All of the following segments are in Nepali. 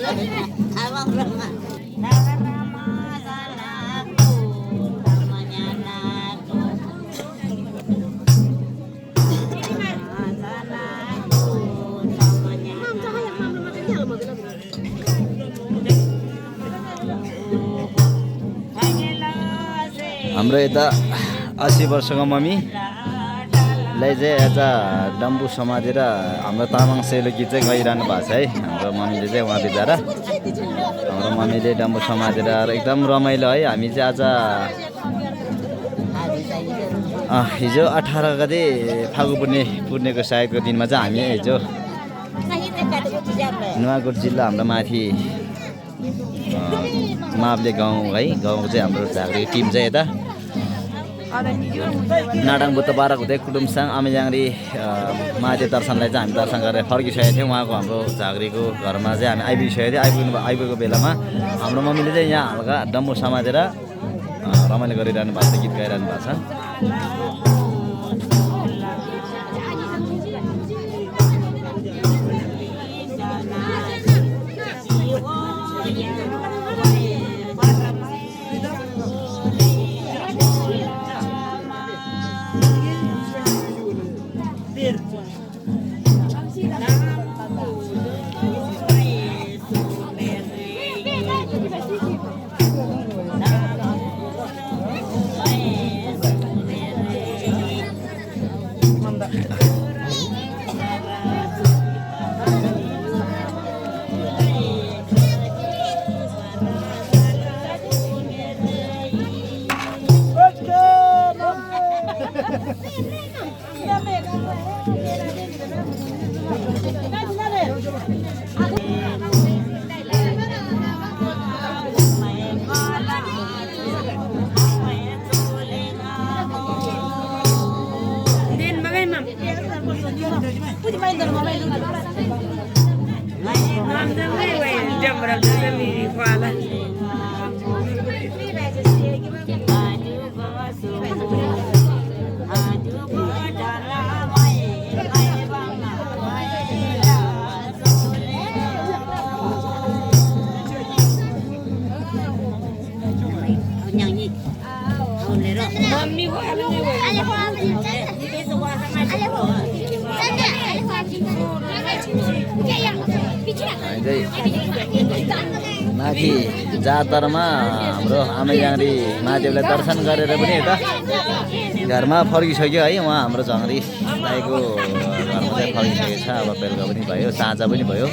Abang Rama. हाम्रो यता 80 वर्षको मम्मीलाई चाहिँ यता डम्बु समातेर हाम्रो तामाङ सेलुकी चाहिँ गइरहनु भएको छ है। हाम्रो मम्मीले चाहिँ उहाँ बिचरा हाम्रो मम्मीले डम्बु समातेर एकदम रमाइलो है। हामी चाहिँ आज हिजो 18 गते फागु पूर्णेको सायदको दिनमा चाहिँ हामी हिजो नुवाकोट जिल्ला हाम्रो माथि मावले गाउँ है, गाउँको चाहिँ हाम्रो झाँक्री टिम चाहिँ यता नाडाङ बुद्ध पार्क हुँदै कुटुम्साङ आमेजाङ्री महादेव दर्शनलाई चाहिँ हामी दर्शन गरेर फर्किसकेको थियौँ। उहाँको हाम्रो झाँक्रीको घरमा चाहिँ हामी आइपुगिसकेको थियौँ। आइपुगेको बेलामा हाम्रो मम्मीले चाहिँ यहाँ हल्का डम्बु समातेर रमाइलो गरिरहनु भएको छ, गीत गाइरहनु भएको छ। माथि जातरमा हाम्रो आमेजाङ्री महादेवलाई दर्शन गरेर पनि यता घरमा फर्किसक्यो है। उहाँ हाम्रो झाँक्री दाइको घरमा चाहिँ फर्किसकेको छ। अब बेलुका पनि भयो, साँझ पनि भयो।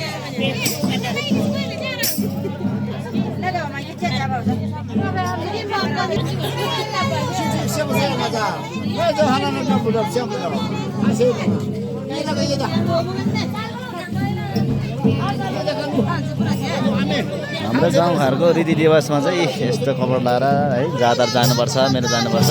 हाम्रो गाउँघरको रीतिरिवाजमा चाहिँ यस्तो खबर लाएर है, जातर जानुपर्छ, मेरो जानुपर्छ।